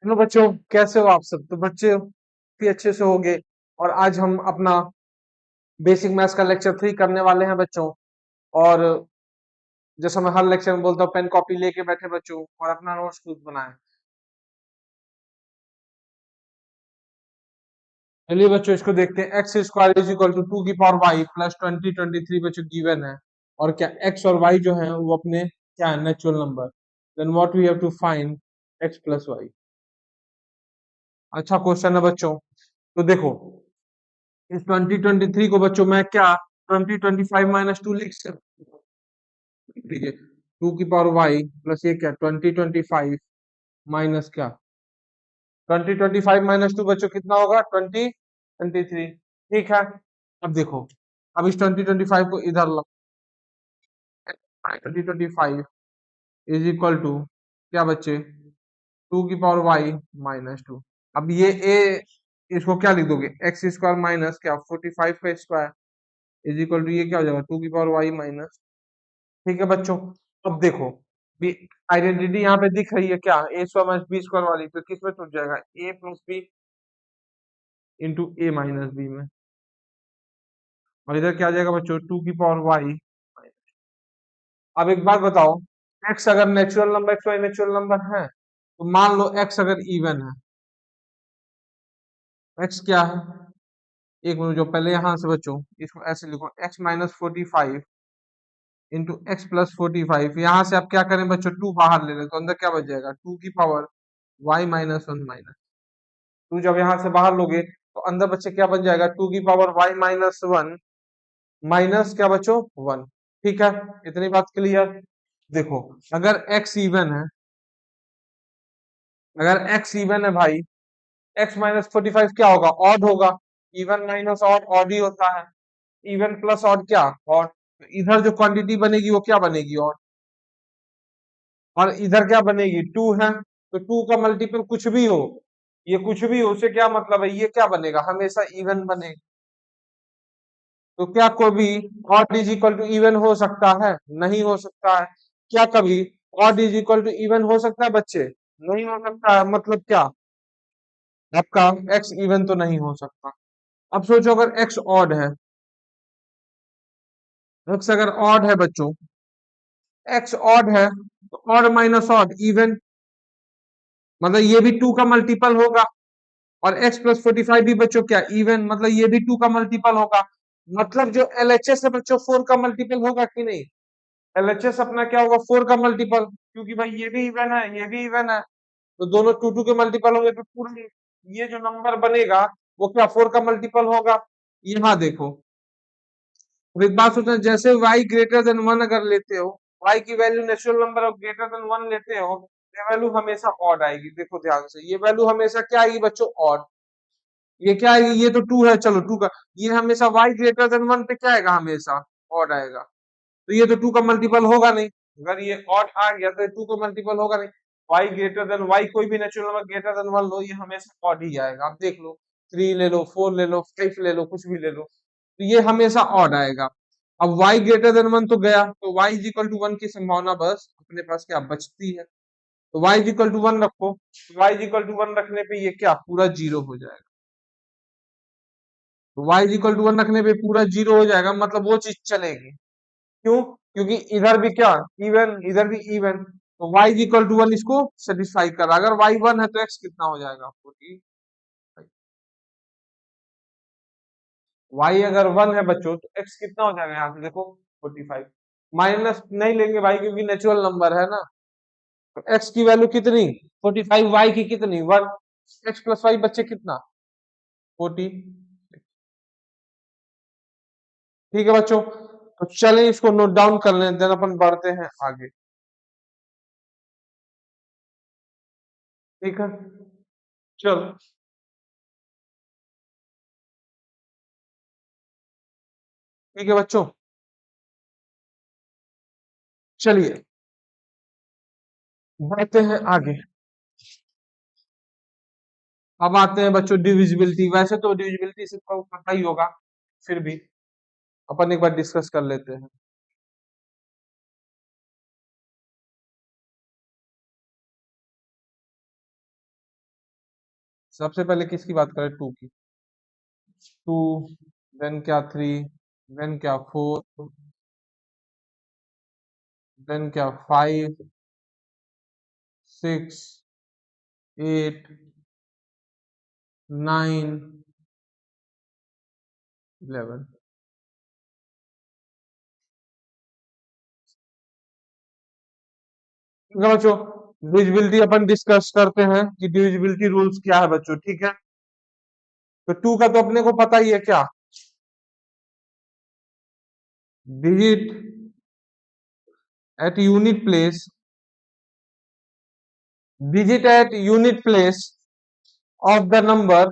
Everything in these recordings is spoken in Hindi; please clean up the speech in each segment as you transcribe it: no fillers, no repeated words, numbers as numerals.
हेलो बच्चों, कैसे हो आप सब? तो बच्चे भी अच्छे से होंगे। और आज हम अपना बेसिक मैथ्स का लेक्चर 3 करने वाले हैं बच्चों। और जैसा मैं हर लेक्चर में बोलता हूँ, पेन कॉपी लेके बैठे बच्चों और अपना नोट्स खुद बनाएं। चलिए बच्चों, इसको देखते हैं। X square is equal to 2 की पावर वाई प्लस 2023 बच्चों गिवन है। और क्या एक्स और वाई जो है वो अपने क्या है? Natural number. Then what we have to find x plus y. अच्छा क्वेश्चन है बच्चों। तो देखो, इस 2023 को बच्चों मैं क्या 2025 - 2 लिख सकता हूँ। ठीक है, 2 की पावर वाई प्लस ये क्या 2025 माइनस क्या 2025 - 2 बच्चों कितना होगा? 2023। ठीक है। अब देखो, अब इस 2025 को इधर ला। 2025 इज इक्वल टू क्या बच्चे? 2 की पावर वाई - 2। अब ये ए, इसको क्या लिख दोगे? एक्स स्क्वायर माइनस क्या 45 का स्क्वायर इज इक्वल टू ये क्या हो जाएगा? 2 की पावर वाई - ठीक है बच्चों। अब देखो, आइडेंटिटी यहाँ पे दिख रही है क्या? ए स्क्वायर माइनस बी स्क्वायर वाली, तो किस में टूट जाएगा? ए प्लस बी इंटू ए माइनस बी में। और इधर क्या आ जाएगा बच्चों? 2 की पावर वाई। अब एक बात बताओ, एक्स अगर natural number, x y natural number है, तो मान लो एक्स अगर इवन है। एक्स क्या है? एक मिनट, जो पहले यहां से बच्चों इसको ऐसे लिखो, x - 45 इंटू एक्स प्लस 45। यहाँ से आप क्या करें बच्चों? 2 बाहर ले लें तो अंदर क्या बच जाएगा? 2 की पावर वाई - 1 टू जब यहां से बाहर लोगे तो अंदर बच्चे क्या बन जाएगा? 2 की पावर वाई - 1 माइनस क्या बच्चों? 1। ठीक है, इतनी बात क्लियर। देखो, अगर x इवन है, अगर x इवन है भाई, x - 45 क्या होगा? ऑड होगा। इवन माइनस ऑड ऑड ही होता है। इवन प्लस ऑड क्या? ऑड। तो इधर जो क्वांटिटी बनेगी वो क्या बनेगी? ऑड। और इधर क्या बनेगी? 2 है, तो 2 का मल्टीपल कुछ भी हो, ये कुछ भी हो, उससे क्या मतलब है? ये क्या बनेगा? हमेशा इवन बनेगा। तो क्या कभी odd is equal to even हो सकता है? नहीं हो सकता है। क्या कभी odd is equal to even हो सकता है बच्चे? नहीं हो सकता है। मतलब क्या? आपका एक्स इवन तो नहीं हो सकता। अब सोचो, अगर एक्स ऑड है, एक्स अगर ऑड है बच्चों, एक्स ऑड है तो ऑड माइनस ऑड इवन, मतलब ये भी 2 का मल्टीपल होगा। और x प्लस 45 भी बच्चों क्या? इवन, मतलब ये भी 2 का मल्टीपल होगा। मतलब जो LHS है बच्चों 4 का मल्टीपल होगा कि नहीं? LHS अपना क्या होगा? 4 का मल्टीपल, क्योंकि भाई ये भी इवन है, ये भी इवन है। तो दोनों 2 के मल्टीपल होंगे तो पूरा ये जो नंबर बनेगा वो क्या 4 का मल्टीपल होगा? यहाँ देखो, अब एक बात सोचना, जैसे y ग्रेटर देन 1 अगर लेते हो, y की वैल्यू नेचुरल नंबर और ग्रेटर देन 1 लेते हो, ये वैल्यू हमेशा ऑड आएगी। देखो ध्यान से, ये वैल्यू हमेशा क्या आएगी बच्चों? ऑड। ये क्या आएगी? ये तो 2 है, चलो 2 का, ये हमेशा y ग्रेटर देन 1 पे क्या आएगा? हमेशा ऑड आएगा। तो ये तो 2 का मल्टीपल होगा नहीं। अगर ये ऑड आ गया तो 2 का मल्टीपल होगा नहीं। y ग्रेटर देन y, कोई भी नेचुरल नंबर ग्रेटर देन 1 लो, ये हमेशा ऑड ही आएगा। आप देख लो, 3 ले लो, 4 ले लो, 5 ले लो, कुछ भी ले लो, तो ये हमेशा ऑड आएगा। अब y ग्रेटर देन 1 तो गया, तो y इज इक्वल टू 1 की संभावना बस अपने पास क्या बचती है? तो y इज इक्वल टू 1 रखो, तो y इज इक्वल टू 1 रखने पे ये क्या पूरा जीरो हो जाएगा। तो y इज इक्वल टू 1 रखने पे पूरा जीरो हो जाएगा, मतलब वो चीज चलेगी। क्यों? क्योंकि इधर भी क्या इवन, इधर भी इवन। तो y इज इक्वल टू 1 इसको सेटिस्फाई कर रहा है। अगर y 1 है तो x कितना हो जाएगा? 40। y अगर 1 है बच्चों तो x कितना हो जाएगा? यहाँ से देखो 45। माइनस नहीं लेंगे भाई, क्योंकि नेचुरल नंबर है ना। तो x की वैल्यू कितनी? 45। y की कितनी? 1। x प्लस वाई बच्चे कितना? 40। ठीक है बच्चों, तो चलें इसको नोट डाउन कर लें, देन अपन बढ़ते हैं आगे। ठीक है, चलो। ठीक है बच्चों, चलिए बढ़ते हैं आगे। अब आते हैं बच्चों डिविजिबिलिटी। वैसे तो डिविजिबिलिटी सबको पता ही होगा, फिर भी अपन एक बार डिस्कस कर लेते हैं। सबसे पहले किसकी बात करें, टू की। टू, देन क्या थ्री, देन क्या फोर, देन क्या फाइव, सिक्स, एट, नाइन, 11। ठीक है बच्चों, डिविजिबिलिटी अपन डिस्कस करते हैं कि डिविजिबिलिटी रूल्स क्या है बच्चों, ठीक है। तो टू का तो अपने को पता ही है क्या, digit at unit place, digit at unit place of the number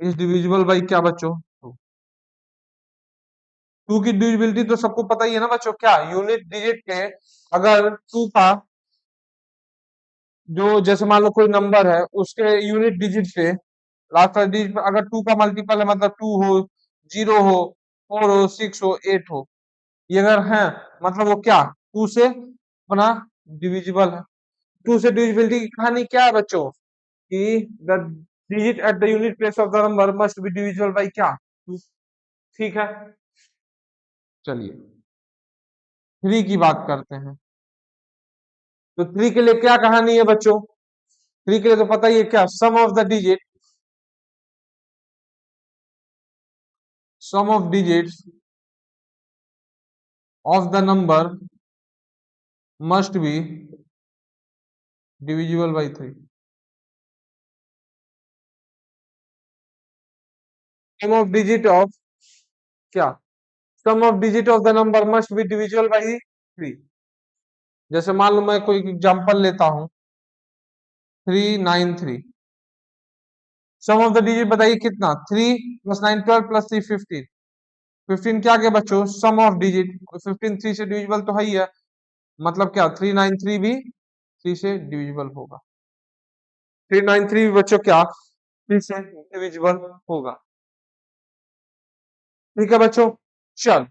is divisible by क्या बच्चों, टू की डिविजिबिलिटी तो सबको पता ही है ना बच्चों, क्या यूनिट डिजिट पे अगर टू का जो, जैसे मान लो कोई नंबर है उसके यूनिट डिजिट पे, लास्ट वाले डिजिट पे अगर टू का मल्टीपल है, मतलब टू हो, जीरो हो, फोर हो, सिक्स हो, एट हो, ये अगर है मतलब वो क्या, टू से अपना डिविजिबल है। टू से डिविजिबिलिटी की कहानी क्या है बच्चों, कि the digit at the unit place of the number must be divisible by क्या, टू। ठीक है, चलिए थ्री की बात करते हैं। तो थ्री के लिए क्या कहानी है बच्चों, थ्री के लिए तो पता ही है क्या, sum of the digit, sum of digits of the number must be divisible by three. Sum of digit of क्या, sum of digit of the number must be divisible by three. जैसे मान लो मैं कोई एग्जांपल लेता हूं, 393, सम ऑफ द डिजिट बताइए कितना, 3 + 9 12 + 3 15, 15 क्या क्या बच्चों, सम ऑफ डिजिट, 15 3 से डिविजिबल तो है ही है, मतलब क्या 393 भी 3 से डिविजिबल होगा, 393 भी बच्चों क्या 3 से डिविजिबल होगा। ठीक है बच्चों, चल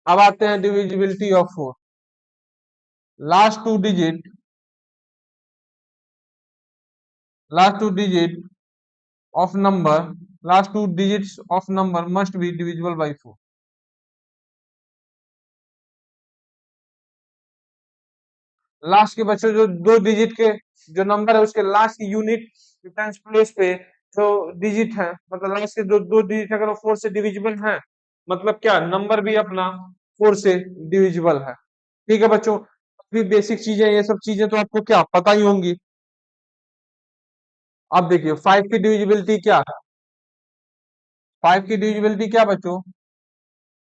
अब आते हैं divisibility of four. Last two digit, last two digit of number, last two digits of number must be divisible by four. Last के बच्चों जो दो डिजिट के जो नंबर है उसके लास्ट की यूनिट डिफरेंस प्लेस पे जो डिजिट है, मतलब लास्ट के दो दो डिजिट अगर वो फोर से डिविजिबल है, मतलब क्या नंबर भी अपना फोर से डिविजिबल है। ठीक है बच्चों, अभी बेसिक चीजें, ये सब चीजें तो आपको क्या पता ही होंगी। अब देखिए फाइव की डिविजिबिलिटी क्या है, फाइव की डिविजिबिलिटी क्या बच्चों,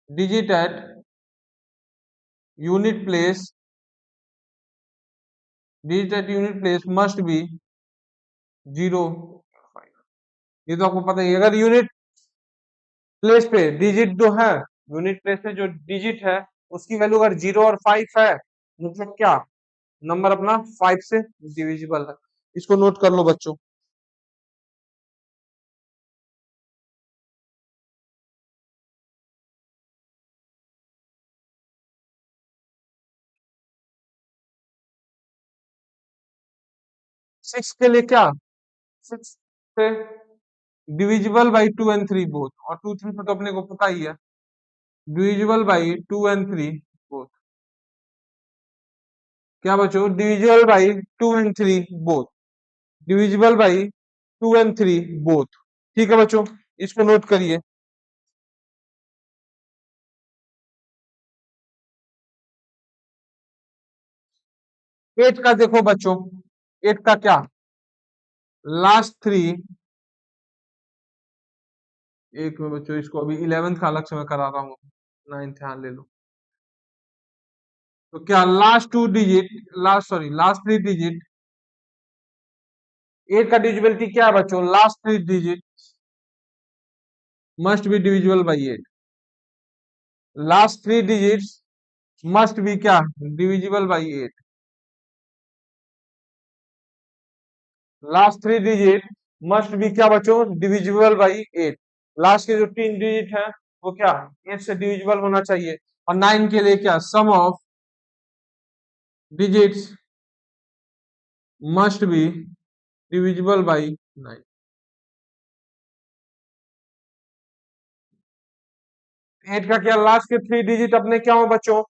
digit at unit place, digit at unit place must be zero. ये तो आपको पता ही है, अगर यूनिट प्लेस पे डिजिट जो है, यूनिट प्लेस पे जो डिजिट है उसकी वैल्यू अगर जीरो और फाइव है, मतलब क्या नंबर अपना फाइव से डिविजिबल है। इसको नोट कर लो बच्चों। सिक्स के लिए क्या, सिक्स से divisible by two and three both, और टू थ्री तो अपने को पता ही है, divisible by two and three both. क्या बच्चों, divisible by two and three both, divisible by two and three both. ठीक है बच्चों, इसको नोट करिए। एट का देखो बच्चों, एट का क्या, लास्ट थ्री, एक में बच्चों इसको अभी 11th का अलग से मैं करा रहा हूँ, 9th ध्यान ले लो। तो क्या last two digit, last sorry last three digit, eight का डिविजिबिलिटी क्या है बच्चों, last three digit must be divisible by eight, last three digits must be क्या divisible by eight, last three digit must be क्या बच्चों डिविजिबल बाई एट, लास्ट के जो तीन डिजिट है वो क्या एट से डिविजिबल होना चाहिए। और नाइन के लिए क्या, sum of digits must be divisible by 9। 8 का क्या लास्ट के 3 डिजिट अपने क्या हो बच्चों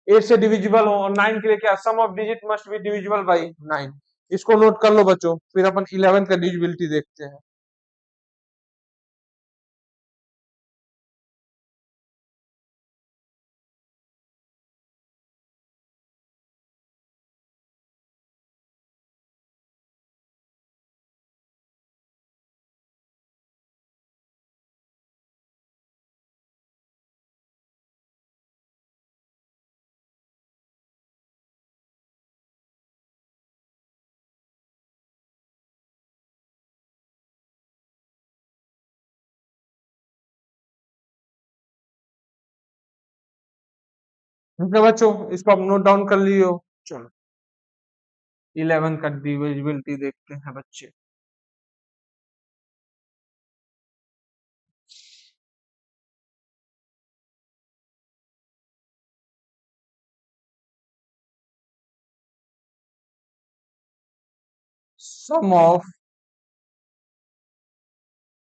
8 से डिविजिबल हो और 9 के लिए क्या sum of digit must be divisible by 9। इसको नोट कर लो बच्चों फिर अपन 11 का डिविजिबिलिटी देखते हैं। ठीक है बच्चों इसको आप नोट डाउन कर लियो। चलो 11 का डिविजिबिलिटी देखते हैं बच्चे। Sum of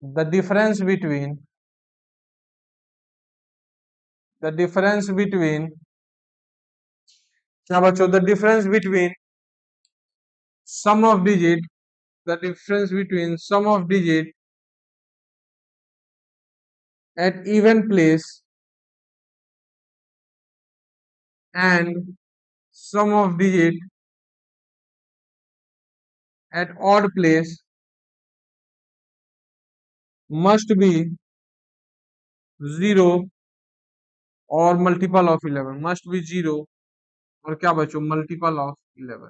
the difference between क्या बच्चों the difference between sum of digit the difference between sum of digit at even place and sum of digit at odd place must be 0 और मल्टीपल ऑफ 11 मस्ट बी 0 और क्या बच्चों मल्टीपल ऑफ 11।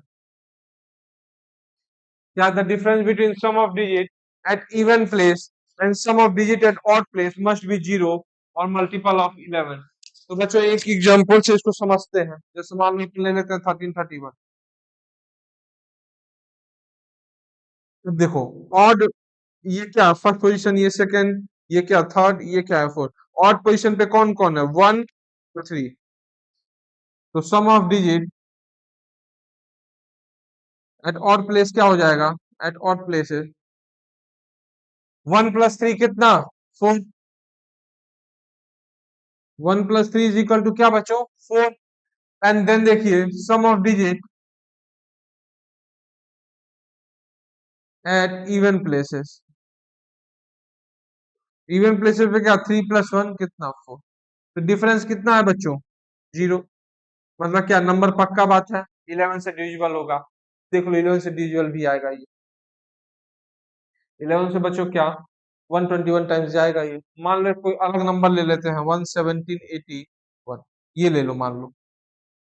क्या the difference between sum of digit at even place and sum of digit at odd place must be 0 और मल्टीपल ऑफ 11। तो बच्चों एक एग्जांपल से इसको समझते हैं जैसे मान लो ले लेते हैं 1331। तो देखो ऑड ये क्या फर्स्ट पोजीशन ये सेकंड ये क्या थर्ड ये क्या है फोर्थ। ऑड पोजीशन पे कौन कौन है 1 3। तो sum of digit at odd place क्या हो जाएगा एट ऑड प्लेसेस 1 प्लस 3 कितना 4। 1 प्लस 3 इज इक्वल टू क्या बच्चों 4। एंड देन देखिए sum of digit at even places पे क्या 3 प्लस 1 कितना 4। तो डिफरेंस कितना है बच्चों 0। मतलब क्या नंबर पक्का बात है 11 से डिविजिबल होगा। देख लो 11 से डिविजिबल भी आएगा ये 11 से बच्चों क्या 121 टाइम्स जाएगा ये। मान लो कोई अलग नंबर ले लेते हैं 11781 ये ले लो मान लो।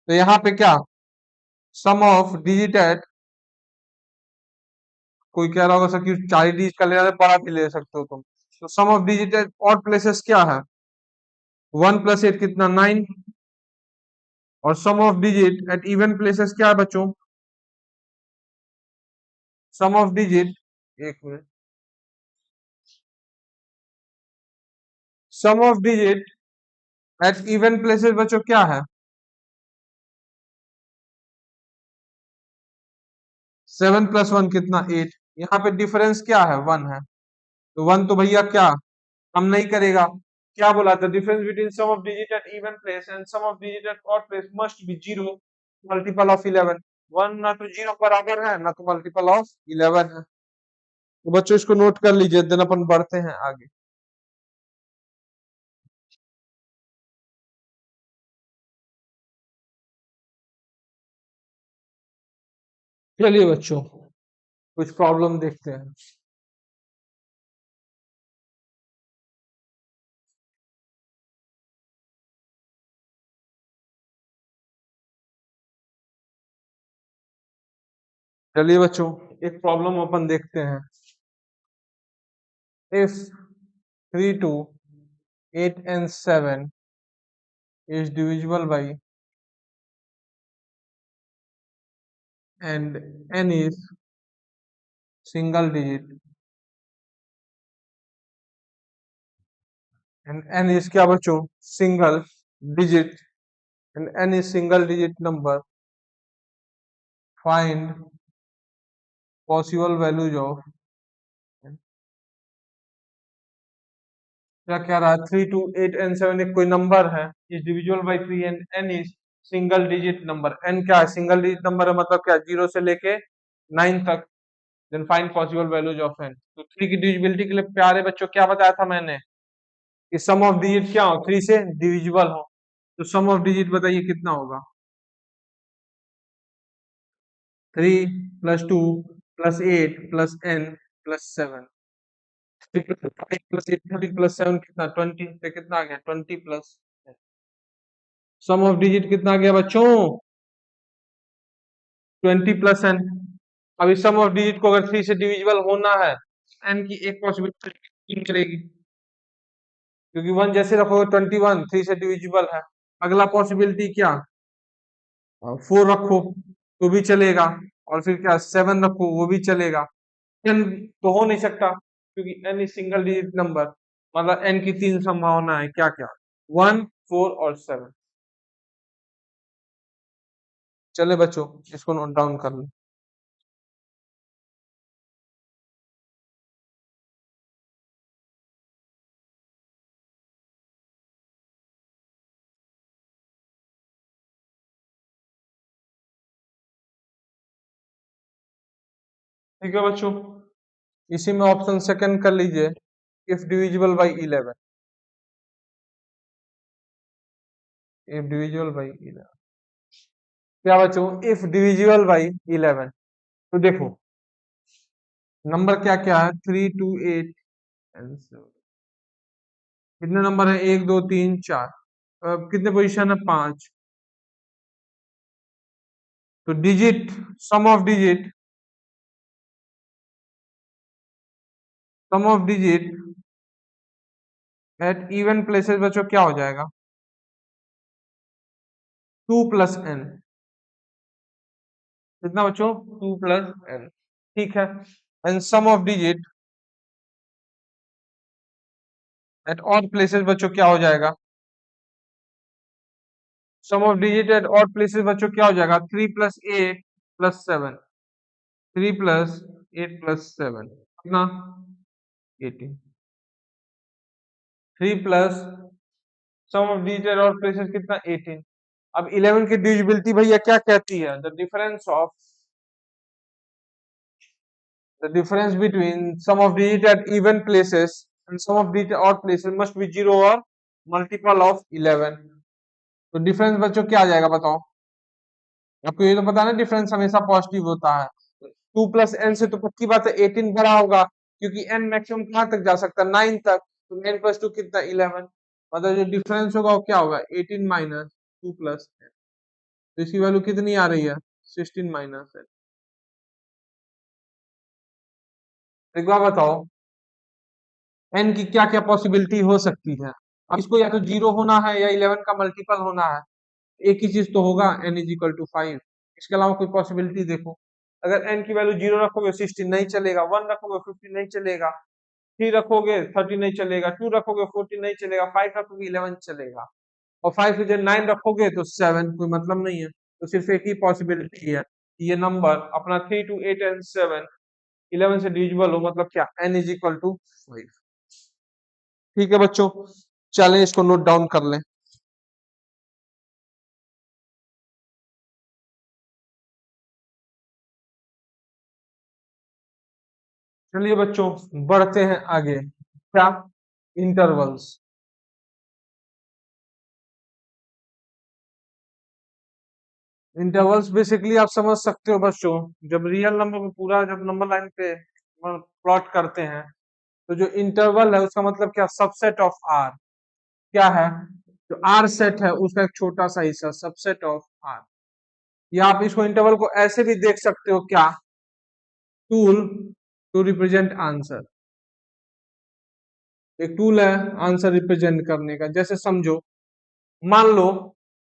तो यहाँ पे क्या सम ऑफ डिजिट एट कोई कह रहा होगा सर कि 4 डिजिट का ले रहे बड़ा भी ले सकते हो तुम। तो sum of digit at odd places क्या है 1 प्लस 8 कितना 9 और sum of digit at even places क्या है बच्चों सम ऑफ डिजिट एक मिनट sum of digit at even places बच्चों क्या है 7 प्लस 1 कितना 8। यहाँ पे डिफरेंस क्या है 1 है। तो 1 तो भैया क्या हम नहीं करेगा। क्या बोला था difference between sum of digit at even place and sum of digit at odd place must be 0 multiple of 11। 1 ना तो 0 बराबर है ना तो मल्टीपल ऑफ 11 है। तो बच्चों इसको नोट कर लीजिए देन अपन बढ़ते हैं आगे। चलिए बच्चों कुछ प्रॉब्लम देखते हैं। चलिए बच्चों एक प्रॉब्लम अपन देखते हैं। If 3 2 8 and 7 is divisible by and n is single digit and n is क्या बच्चों single digit and n is single digit number find possible values of, क्या कह रहा है, 3 2 8 एंड 7 एक कोई नंबर है, is divisible by 3 and N is single digit number. N क्या है, सिंगल डिजिट नंबर है, मतलब क्या, 0 से लेके 9 तक। Then find possible values of N. तो 3 की डिविजिबिलिटी के लिए प्यारे बच्चों क्या बताया था मैंने, कि सम ऑफ डिजिट क्या हो, 3 से डिविजिबल हो। तो सम ऑफ डिजिट बताइए कितना होगा, 3 plus 2 plus 8 plus N plus 7। 5 plus 8 30 plus 7 कितना, 20। तो कितना आ गया, 20 प्लस। सम ऑफ डिजिट कितना आ गया बच्चों, 20 प्लस एन। अभी सम ऑफ डिजिट को अगर 3 से डिविजिबल होना है, एन की एक पॉसिबिलिटी चलेगी, क्योंकि 1 जैसे रखोगे 21 3 से डिविजिबल है। अगला पॉसिबिलिटी क्या, 4 रखो तो भी चलेगा, और फिर क्या 7 रखो वो भी चलेगा। एन तो हो नहीं सकता, क्योंकि N is single digit number. मतलब एन की 3 संभावना है, क्या क्या, 1 4 और 7। चले बच्चों, इसको नोट डाउन कर लो। ठीक है बच्चों, इसी में ऑप्शन सेकंड कर लीजिए, if divisible by 11। If divisible by 11, क्या बच्चों, इफ डिविजिबल बाई 11। तो देखो नंबर क्या क्या है, 3 2 8 एंड 7। कितने नंबर है, 1 2 3 4, कितने पोजीशन है, 5। तो digit, sum of digit, sum of digit at even places बच्चों क्या हो जाएगा, 2 प्लस एन। कितना बच्चों, 2 प्लस एन। ठीक है, and sum of digit at odd places बच्चों क्या हो जाएगा, sum of digit at odd places बच्चों क्या हो जाएगा, 3 प्लस 8 प्लस 7। 3 प्लस 8 प्लस 7 कितना, 18। 3 plus sum of digit at odd places कितना, 18। अब 11 की डिविजिबिलिटी भैया क्या कहती है, the difference between sum of digit at even places and sum of digit at odd places must be 0 or multiple of 11। तो डिफरेंस बच्चों क्या आ जाएगा बताओ, आपको ये तो पता है ना, डिफरेंस हमेशा पॉजिटिव होता है। 2 प्लस एन से तो पक्की बात है 18 बड़ा होगा, क्योंकि एन मैक्सिमम कहां तक जा सकता है, 9 तक। तो 9 प्लस 2 कितना, 11। मतलब जो डिफरेंस होगा वो क्या होगा, 18 माइनस 2 प्लस एन। तो इसकी वैल्यू कितनी आ रही है, 16 माइनस एन। एक बार बताओ, एन की क्या क्या पॉसिबिलिटी हो सकती है। अब इसको या तो 0 होना है या 11 का मल्टीपल होना है। एक ही चीज तो होगा, n इज इक्वल टू 5। इसके अलावा कोई पॉसिबिलिटी देखो। अगर n की वैल्यू 0 रखोगे 16 नहीं चलेगा, 1 रखोगे 15 नहीं चलेगा, 3 रखोगे 30 नहीं चलेगा, 2 रखोगे 14 नहीं चलेगा, 5 रखोगे 11 चलेगा, और 5 से जब 9 रखोगे तो 7, कोई मतलब नहीं है। तो सिर्फ एक ही पॉसिबिलिटी है, ये नंबर अपना 3 2 8 एंड 7 11 से डिविजिबल हो, मतलब क्या, n इज इक्वल टू 5। ठीक है बच्चों, चलें इसको नोट डाउन कर लें। चलिए बच्चों बढ़ते हैं आगे, क्या, इंटरवल्स। इंटरवल्स बेसिकली आप समझ सकते हो बच्चों, जब रियल नंबर को पूरा जब नंबर लाइन पे प्लॉट करते हैं, तो जो इंटरवल है उसका मतलब क्या, सबसेट ऑफ आर। क्या है, जो आर सेट है उसका एक छोटा सा हिस्सा, सबसेट ऑफ आर। या आप इसको इंटरवल को ऐसे भी देख सकते हो, क्या, टूल टू रिप्रेजेंट आंसर। एक टूल है आंसर रिप्रेजेंट करने का। जैसे समझो, मान लो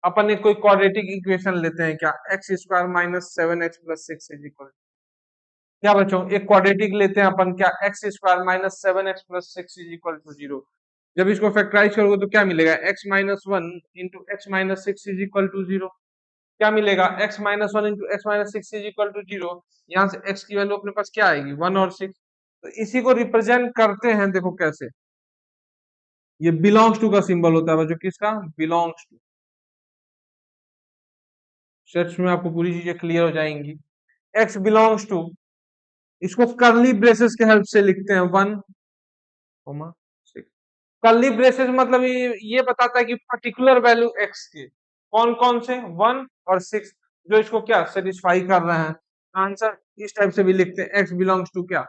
अपन एक कोई क्वाड्रेटिक इक्वेशन लेते हैं, क्या, x square minus 7x plus 6 is equal, क्या बच्चों, एक क्वाड्रेटिक लेते हैं अपन, क्या, x square minus 7x plus 6 is equal to 0। जब इसको फैक्टराइज करोगे तो क्या मिलेगा, x minus 1 into x minus 6 is equal to 0। क्या मिलेगा, x minus one into x minus six is equal to zero. यहाँ से x की वैल्यू अपने पास क्या आएगी, 1 और 6। तो इसी को रिप्रेजेंट करते हैं, देखो कैसे, ये बिलोंग्स टू का सिंबल होता है बच्चों, किसका, बिलोंग्स टू। सेट्स में आपको पूरी चीजें क्लियर हो जाएंगी। x बिलोंग्स टू, इसको कर्ली ब्रेसेस के हेल्प से लिखते हैं, 1, 6। कर्ली ब्रेसेस मतलब ये बताता है कि पर्टिकुलर वैल्यू x के कौन कौन से, 1 और 6, जो इसको क्या सेटिस्फाई कर रहे हैं। आंसर इस टाइप से भी लिखते हैं, x बिलोंग्स टू क्या,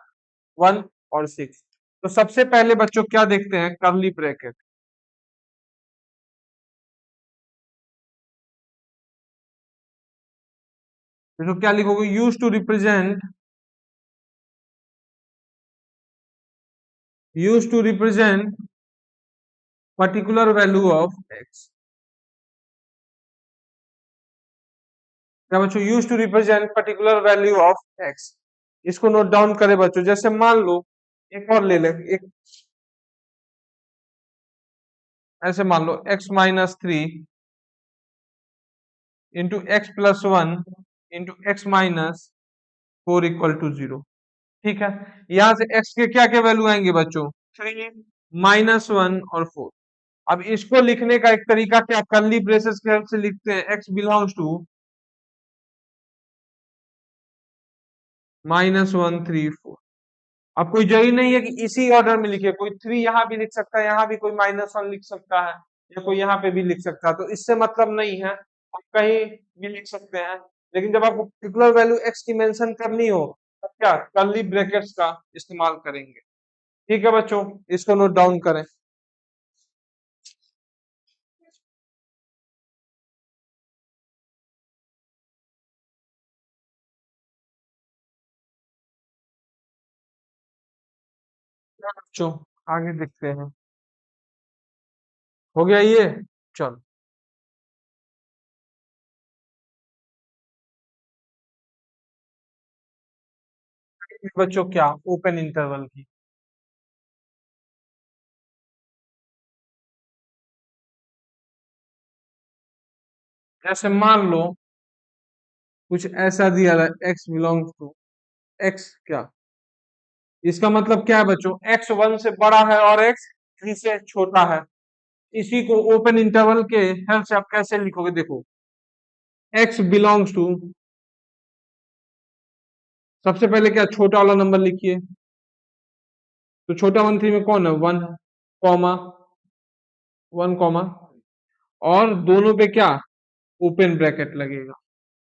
1 और 6। तो सबसे पहले बच्चों क्या देखते हैं, कर्ली ब्रैकेट। तो क्या लिखोगे, use to represent particular value of x। क्या बच्चों, use to represent particular value of x। इसको नोट डाउन करें बच्चों, जैसे मान लो एक और ले ले, एक ऐसे मान लो x-3 into x+1 into x-4 equal to 0। ठीक है, यहां से x के क्या क्या वैल्यू आएंगे बच्चों, 3, -1 और 4। अब इसको लिखने का एक तरीका क्या, कर्ली ब्रेसेस के हेल्प से लिखते हैं, x बिलोंग्स टू -1, 3, 4। अब कोई जरूरी नहीं है कि इसी ऑर्डर में लिखे, कोई 3 यहाँ भी लिख सकता है, यहाँ भी कोई -1 लिख सकता है, या कोई यहाँ पे भी लिख सकता है, तो इससे मतलब नहीं है, आप कहीं भी लिख सकते हैं। लेकिन जब आपको पर्टिकुलर वैल्यू x की मेंशन करनी हो, तब क्या कर्ली ब्रैकेट्स का इस्तेमाल करेंगे। ठीक है बच्चों, इसको नोट डाउन करें। बच्चों आगे देखते हैं, हो गया ये, चलो। बच्चों क्या, ओपन इंटरवल की, जैसे मान लो कुछ ऐसा दिया है, x बिलोंग्स टू x क्या, इसका मतलब क्या है बच्चों, x 1 से बड़ा है और x 3 से छोटा है। इसी को ओपन इंटरवल के हेल्प से आप कैसे लिखोगे, देखो x बिलोंग्स टू, सबसे पहले क्या, छोटा वाला नंबर लिखिए, तो छोटा 1 3 में कौन है, 1, कॉमा 1, और दोनों पे क्या, ओपन ब्रैकेट लगेगा।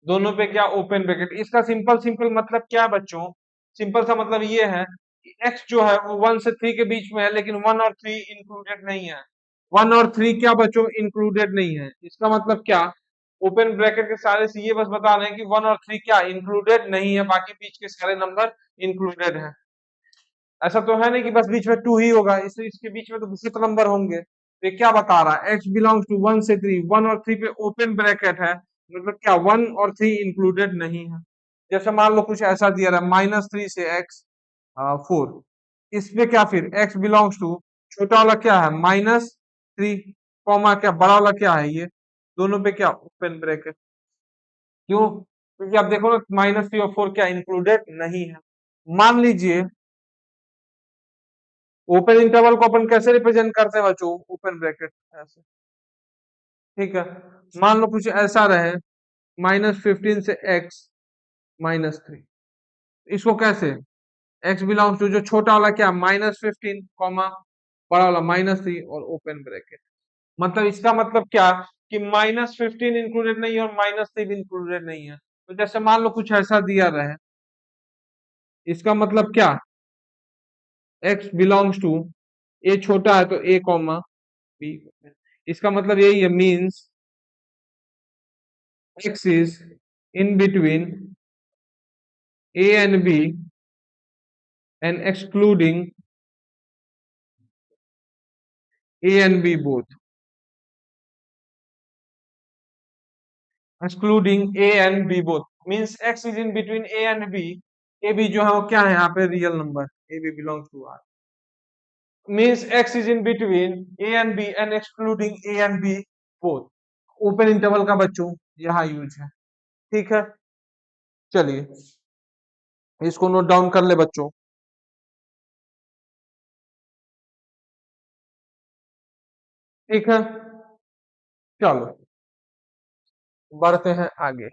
दोनों पे क्या, ओपन ब्रैकेट। इसका सिंपल सिंपल मतलब क्या है बच्चों, सिंपल सा मतलब ये है कि x जो है वो 1 से 3 के बीच में है, लेकिन 1 और 3 इंक्लूडेड नहीं है। 1 और 3 क्या बच्चों, इंक्लूडेड नहीं है। इसका मतलब क्या, ओपन ब्रैकेट के सारे से ये बस बता रहे हैं कि 1 और 3 क्या इंक्लूडेड नहीं है, बाकी बीच के सारे नंबर इंक्लूडेड है। ऐसा तो है नहीं कि बस बीच में 2 ही होगा, इससे इसके बीच में तो दूसरे नंबर होंगे। तो ये क्या बता रहा है, x बिलोंग्स टू 1 से 3, 1 और 3 पे ओपन ब्रैकेट है, मतलब क्या 1 और 3 इंक्लूडेड नहीं है। जैसे मान लो कुछ ऐसा दिया रहा है, -3 से x4, इस पे क्या फिर x बिलोंग्स टू, छोटा वाला क्या है, -3, कॉमा क्या, बड़ा वाला क्या है ये, दोनों पे क्या, ओपन ब्रैकेट। क्यों, क्योंकि आप देखो ना, -3 और 4 क्या इंक्लूडेड नहीं है। मान लीजिए ओपन इंटरवल को अपन कैसे रिप्रेजेंट करते हैं बच्चों, ओपन ब्रैकेट ऐसे। ठीक है, मान लो कुछ ऐसा रहे, -15 से x-3, इसको कैसे, x बिलोंग्स टू, जो छोटा वाला क्या, -15, कॉमा बड़ा वाला -3 और ओपन ब्रैकेट। मतलब इसका मतलब क्या, कि -15 इंक्लूडेड नहीं है और -3 इंक्लूडेड नहीं है। तो जैसे मान लो कुछ ऐसा दिया रहे, इसका मतलब क्या, x बिलोंग्स टू, a छोटा है तो a कॉमा b, इसका मतलब यही है, means x is in between a and b and excluding a and b both, excluding a and b both means x is in between a and b। a b जो है वो क्या है, यहाँ पे real number, a b belongs to r, means x is in between a and b and excluding a and b both। Open interval का बच्चों यहाँ यूज है। ठीक है, चलिए इसको नोट डाउन कर ले बच्चों। ठीक है, चलो बढ़ते हैं आगे।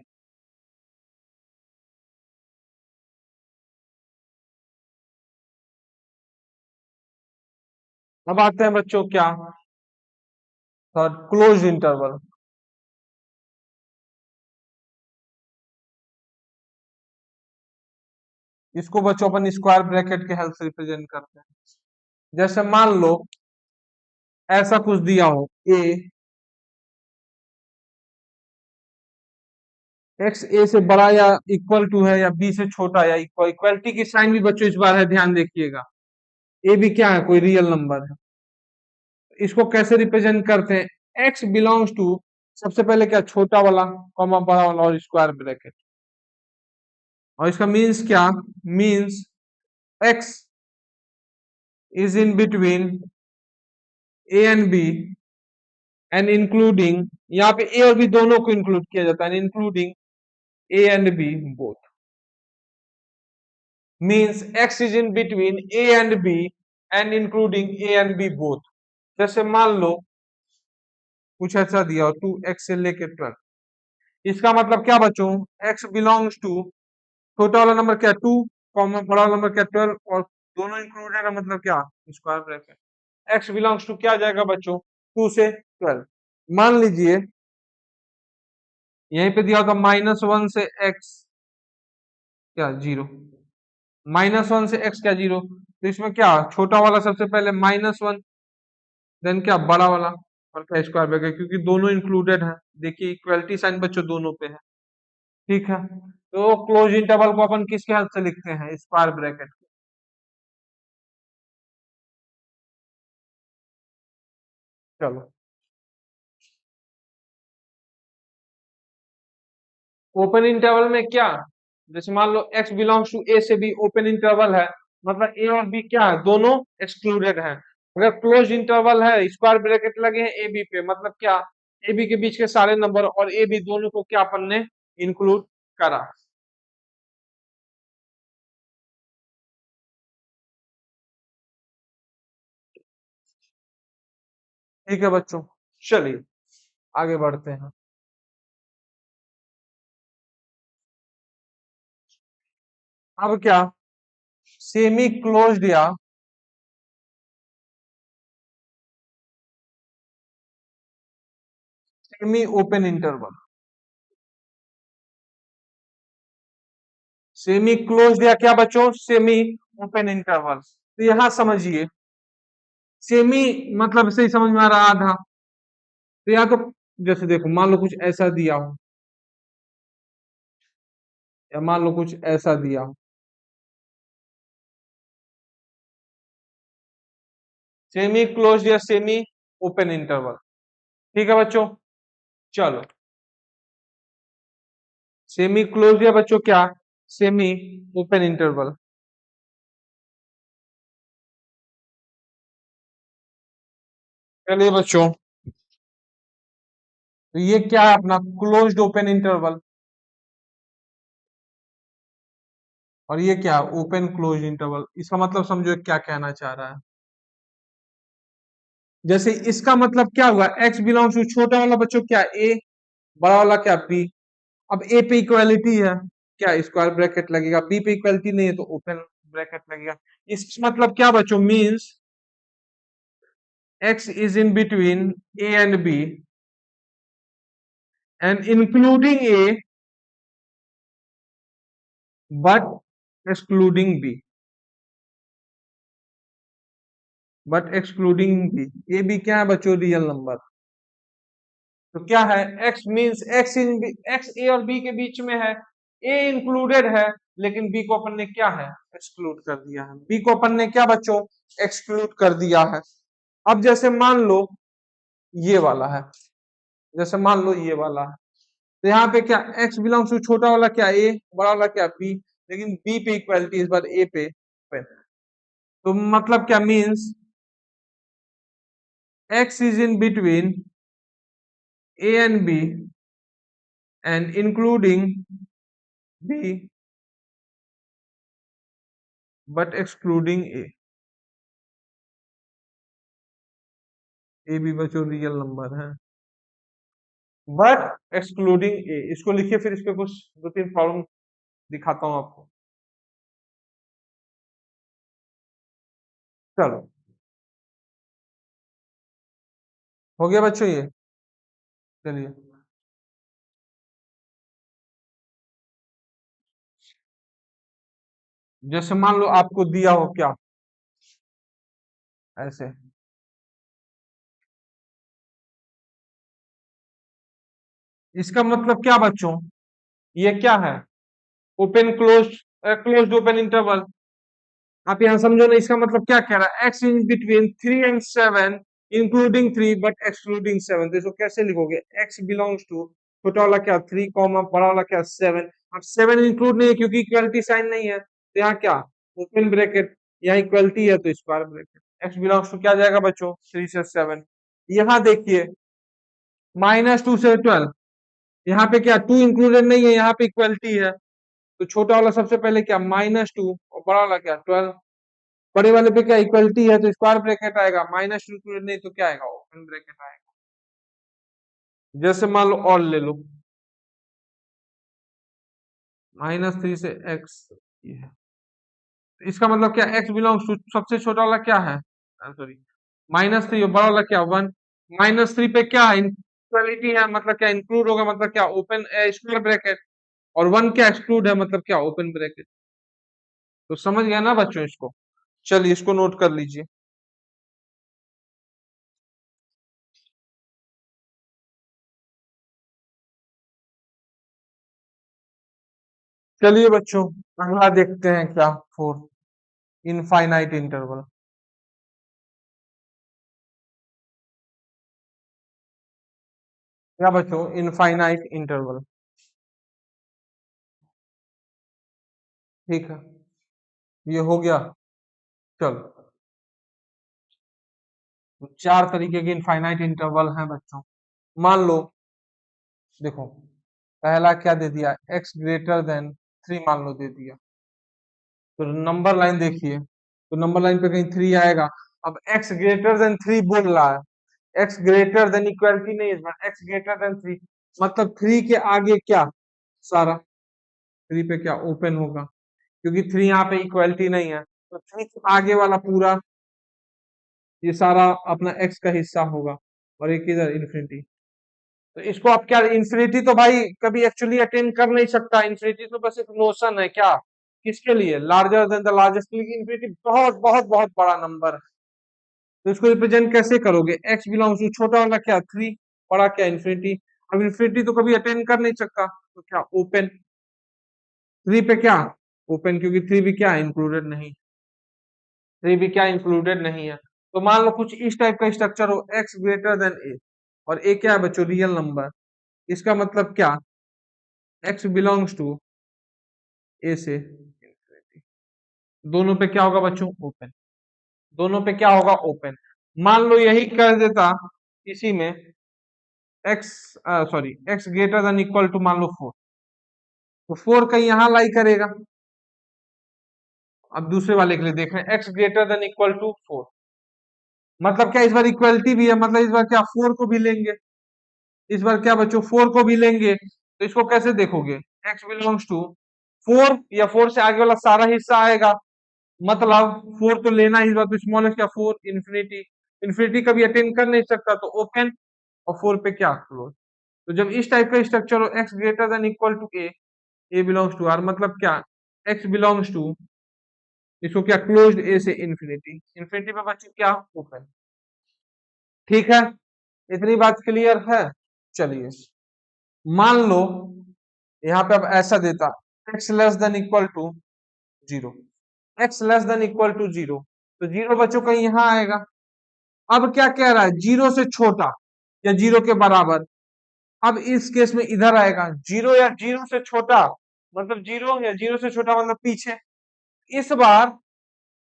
अब आते हैं बच्चों क्या, थर्ड क्लोज इंटरवल। इसको बच्चों अपन स्क्वायर ब्रैकेट के हेल्प से रिप्रेजेंट करते हैं। जैसे मान लो ऐसा कुछ दिया हो, ए एक्स ए से बड़ा या इक्वल टू है, या बी से छोटा या इक्वल, इक्वलिटी की साइन भी बच्चों इस बार है, ध्यान देखिएगा। ए भी क्या है, कोई रियल नंबर है। इसको कैसे रिप्रेजेंट करते हैं, एक्स बिलोंग्स टू, सबसे पहले क्या, छोटा वाला कॉमा बड़ा वाला और स्क्वायर ब्रैकेट। और इसका मीन्स क्या, means x is in between a and b and including, यहाँ पे ए और बी दोनों को इंक्लूड किया जाता है, including a and b both. Means x is in between a and b and including a and b both. जैसे मान लो कुछ ऐसा दिया हो, 2x से लेके 12, इसका मतलब क्या बच्चों, x बिलोंग्स टू, छोटा वाला नंबर क्या 2, कॉमन बड़ा वाला नंबर क्या 12, और दोनों इंक्लूडेड है, मतलब क्या, square bracket. x belongs to क्या जाएगा बच्चों, 2 से 12। मान लीजिए यहीं पे दिया होगा -1 से x क्या 0, -1 से x क्या 0, तो इसमें क्या, छोटा वाला सबसे पहले -1, देन क्या बड़ा वाला, और क्या स्क्वायर ब्रैकेट, क्योंकि दोनों इंक्लूडेड है। देखिए इक्वलिटी साइन बच्चों दोनों पे है। ठीक है, तो क्लोज इंटरवल को अपन किसके हेल्प से लिखते हैं, स्क्वायर ब्रैकेट। चलो ओपन इंटरवल में क्या, जैसे मान लो x बिलोंग्स टू ए से बी, ओपन इंटरवल है, मतलब ए और बी क्या है, दोनों एक्सक्लूडेड है। अगर क्लोज इंटरवल है, स्क्वायर ब्रैकेट लगे हैं ए बी पे, मतलब क्या, ए बी के बीच के सारे नंबर और ए बी दोनों को क्या अपन ने इंक्लूड करा। ठीक है बच्चों, चलिए आगे बढ़ते हैं। अब क्या, सेमी क्लोज्ड या semi open interval, semi closed या क्या बच्चों, सेमी ओपन इंटरवल। तो यहां समझिए, सेमी मतलब सही समझ में आ रहा, आधा। तो या तो जैसे देखो मान लो कुछ ऐसा दिया हो, या मान लो कुछ ऐसा दिया हो, सेमी क्लोज्ड या सेमी ओपन इंटरवल। ठीक है बच्चों, चलो सेमी क्लोज्ड या बच्चों क्या, सेमी ओपन इंटरवल। चलिए बच्चों, तो ये क्या है अपना क्लोज्ड ओपन इंटरवल, और ये क्या ओपन क्लोज इंटरवल। इसका मतलब समझो क्या कहना चाह रहा है। जैसे इसका मतलब क्या हुआ, x बिलोंग्स टू, छोटा वाला बच्चों क्या a, बड़ा वाला क्या b। अब a पे इक्वालिटी है, क्या स्क्वायर ब्रैकेट लगेगा, b पे इक्वालिटी नहीं है तो ओपन ब्रैकेट लगेगा। इसका मतलब क्या बच्चों, means x is in between a and b and including a but excluding b, but excluding b। a b क्या है बच्चों, रियल नंबर। तो क्या है, x मींस x ए और बी के बीच में है, a इंक्लूडेड है, लेकिन b को अपन ने क्या है, एक्सक्लूड कर दिया है। b को अपन ने क्या बच्चों, एक्सक्लूड कर दिया है। अब जैसे मान लो ये वाला है, जैसे मान लो ये वाला है, तो यहाँ पे क्या, x बिलोंग्स टू, छोटा वाला क्या a, बड़ा वाला क्या b, लेकिन b पे इक्वालिटी इस बार a पे। तो मतलब क्या, means x is in between a and b and including B but excluding A भी बच्चों रियल नंबर है बट एक्सक्लूडिंग ए। इसको लिखिए, फिर इस पे कुछ दो तीन प्रॉब्लम दिखाता हूं आपको। चलो, हो गया बच्चों ये। चलिए, जैसे मान लो आपको दिया हो क्या, ऐसे, इसका मतलब क्या बच्चों, ये क्या है, open close, closed open interval. आप यहाँ समझो ना, इसका मतलब क्या कह रहा है, x in between 3 and 7 including 3 but excluding 7। तो इसको कैसे लिखोगे, एक्स बिलोंग्स टू छोटा वाला क्या 3 कॉमा बड़ा वाला क्या 7। अब 7 इंक्लूड नहीं है क्योंकि इक्वलिटी साइन नहीं है, तो यहाँ क्या, ओपन ब्रैकेट, यहाँ इक्वलिटी है तो square bracket. X belongs to क्या जाएगा बच्चों, 3 से 7। यहाँ देखिए -2 से 12, यहाँ पे क्या 2 इंक्लूडेड नहीं है, यहाँ पे इक्वलिटी है, तो छोटा वाला सबसे पहले क्या -2 और बड़ा वाला क्या 12। बड़े वाले पे क्या इक्वलिटी है तो स्क्वायर ब्रैकेट आएगा, -2 नहीं तो क्या आएगा, ओपन ब्रैकेट आएगा। जैसे मान लो और ले लो, -3 से x, ये है, इसका मतलब क्या, x बिलोंग्स टू सबसे छोटा वाला क्या है, सॉरी, -3 और बड़ा वाला क्या 1। -3 पे क्या है, इक्वलिटी है, मतलब क्या इंक्लूड होगा, मतलब क्या ओपन स्क्वायर ब्रैकेट, और 1 क्या एक्सक्लूड है, मतलब क्या ओपन ब्रैकेट। तो समझ गया ना बच्चों इसको। चलिए इसको नोट कर लीजिए। चलिए बच्चों, अगला देखते हैं क्या, फोर्थ, इनफाइनाइट इंटरवल। क्या बच्चों, इनफाइनाइट इंटरवल। ठीक है, ये हो गया। चलो, तो 4 तरीके के इनफाइनाइट इंटरवल हैं बच्चों। मान लो, देखो, पहला क्या दे दिया, x ग्रेटर देन 3 मान लो दे दिया, तो नंबर लाइन देखिए, तो नंबर लाइन पे कहीं 3 आएगा। अब x ग्रेटर देन 3 बोल रहा है, x ग्रेटर देन इक्वलिटी नहीं है, x ग्रेटर देन 3, मतलब 3 के आगे क्या, सारा 3 पे क्या ओपन होगा, क्योंकि 3 यहाँ पे इक्वलिटी नहीं है, तो 3 के आगे वाला पूरा ये सारा अपना x का हिस्सा होगा, और एक इधर इन्फिनिटी। तो इसको आप क्या, इन्फिनिटी तो भाई कभी एक्चुअली अटेंड कर नहीं सकता, इन्फिनिटी तो बस एक नोशन है क्या, किसके लिए, लार्जर देन द लार्जेस्ट, लेकिन इन्फिनिटी बहुत बहुत बहुत बड़ा नंबर है। तो इसको रिप्रेजेंट कैसे करोगे, एक्स बिलोंग्स टू छोटा वाला क्या 3, बड़ा क्या इन्फिनिटी। अब इन्फिनिटी तो कभी अटेंड कर नहीं सकता, तो क्या ओपन, 3 पे क्या ओपन, क्योंकि 3 भी क्या इंक्लूडेड नहीं, 3 भी क्या इंक्लूडेड नहीं है। तो मान लो कुछ इस टाइप का स्ट्रक्चर हो, एक्स ग्रेटर देन ए, और ए क्या है बच्चों, रियल नंबर। इसका मतलब क्या, एक्स बिलोंग्स टू ए से infinity। दोनों पे क्या होगा बच्चों, ओपन, दोनों पे क्या होगा, ओपन। मान लो यही कर देता इसी में, x, sorry, x greater than equal to मान लो 4, तो 4 का यहाँ लाई करेगा। अब दूसरे वाले के लिए देख रहे हैं, x greater than equal to 4, मतलब क्या इस बार इक्वलिटी भी है, मतलब इस बार क्या 4 को भी लेंगे, इस बार क्या बच्चों 4 को भी लेंगे, तो इसको कैसे देखोगे, एक्स बिलोंग्स टू 4 या 4 से आगे वाला सारा हिस्सा आएगा, मतलब 4 तो लेना ही, इस बार तो स्मॉलेस्ट क्या 4, इन्फिनिटी, इन्फिनिटी कभी अटेंड कर नहीं सकता, तो ओपन, और 4 पे क्या क्लोज। तो जब इस टाइप का स्ट्रक्चर हो, x greater than equal to a belongs to R, मतलब क्या, एक्स बिलोंग्स टू, इसको क्या क्लोज्ड ए से इन्फिनिटी, इन्फिनिटी पे बच्चे क्या ओपन। ठीक है, इतनी बात क्लियर है। चलिए, मान लो यहाँ पे अब ऐसा देता, x less than equal to 0, x less than equal to 0, तो 0 बच्चों कहीं यहाँ आएगा। अब क्या कह रहा है, 0 से छोटा या 0 के बराबर। अब इस केस में इधर आएगा 0 या 0 से छोटा, मतलब 0 या 0 से छोटा मतलब पीछे। इस बार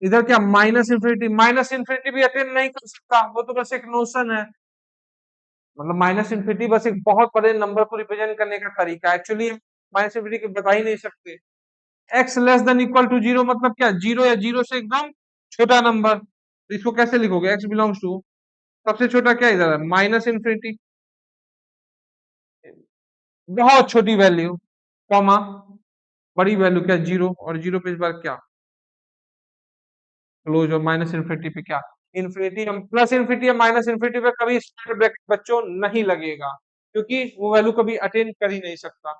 इधर क्या, माइनस इन्फिनिटी, माइनस इन्फिनिटी भी अटेंड नहीं कर सकता, वो तो बस एक नोशन है। मतलब माइनस इन्फिनिटी बस एक बहुत बड़े नंबर को रिप्रेजेंट करने का तरीका, एक्चुअली माइनस इन्फिनिटी बता ही नहीं सकते। X less than equal to zero मतलब क्या, जीरो या जीरो से एकदम छोटा नंबर, तो इसको कैसे लिखोगे, एक्स बिलोंग्स टू सबसे छोटा क्या इधर है, माइनस इन्फिनिटी, बहुत छोटी वैल्यू, कॉमा बड़ी वैल्यू क्या, जीरो, और जीरो पे इस बार क्या क्लोज, और माइनस इन्फिनिटी पे क्या इन्फिनिटी, हम प्लस इन्फिनिटी या माइनस इन्फिनिटी पे कभी स्क्वायर ब्रैकेट बच्चों नहीं लगेगा, क्योंकि वो वैल्यू कभी अटेन कर ही नहीं सकता।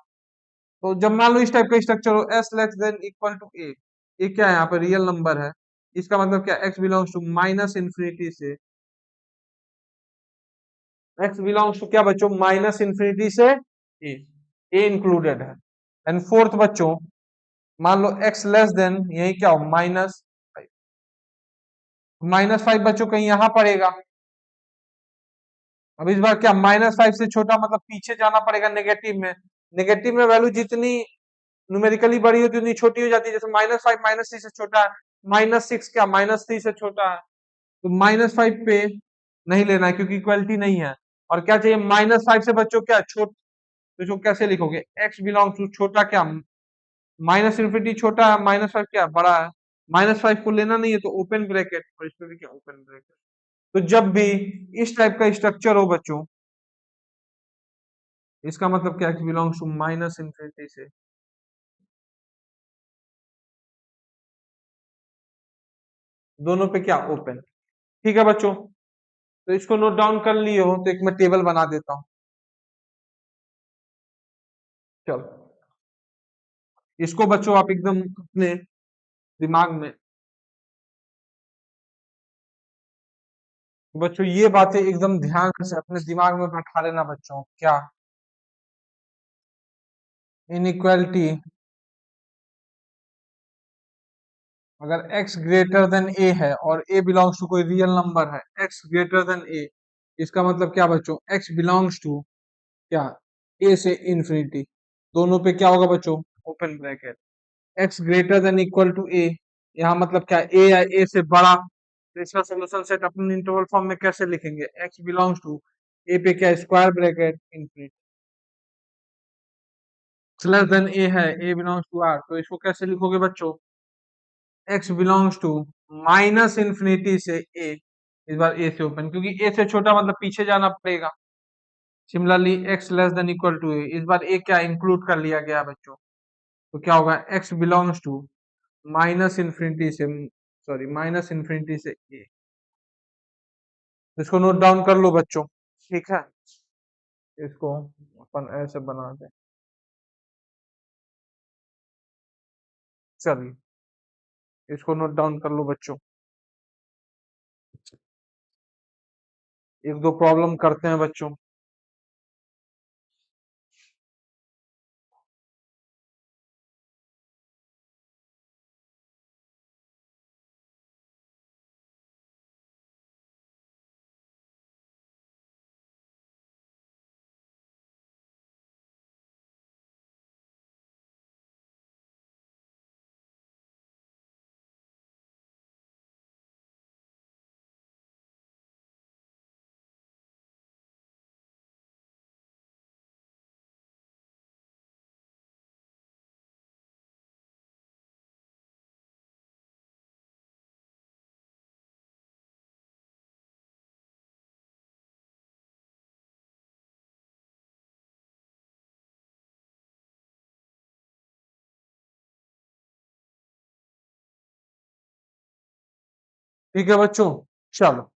तो जब मान लो इस टाइप का स्ट्रक्चर हो, S less than equal to A, ये क्या है यहाँ पर रियल नंबर है, इसका मतलब क्या, x belongs to minus infinity से, एक्स बिलोंग्स टू क्या बच्चों, माइनस इन्फिनिटी से ए इंक्लूडेड है। एंड फोर्थ बच्चों, मान लो एक्स लेस देन, यही क्या हो, माइनस फाइव, माइनस फाइव बच्चों कहीं यहां पड़ेगा, अब इस बार क्या, माइनस फाइव से छोटा मतलब पीछे जाना पड़ेगा नेगेटिव में, नेगेटिव में वैल्यू जितनी न्यूमेरिकली बड़ी होती है उतनी छोटी हो जाती है, जैसे माइनस फाइव माइनस थ्री से छोटा है, माइनस सिक्स क्या माइनस थ्री से छोटा है, तो माइनस फाइव पे नहीं लेना है क्योंकि इक्वलिटी नहीं है, और क्या चाहिए, माइनस फाइव से बच्चों क्या छोट, तो इसको कैसे लिखोगे, एक्स बिलोंग टू छोटा क्या, माइनस इन्फिनिटी छोटा है, माइनस फाइव क्या बड़ा है, माइनस फाइव को लेना नहीं है तो ओपन ब्रैकेट, और इस पे भी क्या ओपन ब्रैकेट। तो जब भी इस टाइप का स्ट्रक्चर हो बच्चों, इसका मतलब क्या, x belongs to minus infinity से, दोनों पे क्या ओपन, ठीक है बच्चों। तो इसको नोट डाउन कर लिए हो तो एक मैं टेबल बना देता हूं, चलो इसको बच्चों आप एकदम अपने दिमाग में, बच्चों ये बातें एकदम ध्यान से अपने दिमाग में बैठा लेना बच्चों, क्या, इनइक्वालिटी अगर x ग्रेटर देन a है और a बिलोंग्स टू कोई रियल नंबर है, x ग्रेटर देन a, इसका मतलब क्या बच्चों, x बिलोंग्स टू क्या, a से इंफिनिटी, दोनों पे क्या होगा बच्चों, open bracket, x greater than equal to a, यहाँ मतलब क्या, a या a से बड़ा, तो इसका सोल्यूशन सेट अपन इंटरवल फॉर्म में कैसे लिखेंगे, x बिलोंग्स टू a पे क्या, square bracket infinity, less than a है, a बिलोंग्स टू r, तो इसको कैसे लिखोगे बच्चों, x belongs to minus infinity से a, इस बार a से ओपन, क्योंकि a से छोटा मतलब पीछे जाना पड़ेगा, similarly x less than equal to a, इस बार a क्या इंक्लूड कर लिया गया बच्चों, तो क्या होगा, x belongs to minus infinity से, सॉरी माइनस इन्फिनिटी से a, इसको नोट डाउन कर लो बच्चों, ठीक है, इसको अपन ऐसे बना दें, चलिए इसको नोट डाउन कर लो बच्चों, एक दो प्रॉब्लम करते हैं बच्चों। ठीक है बच्चों, चलो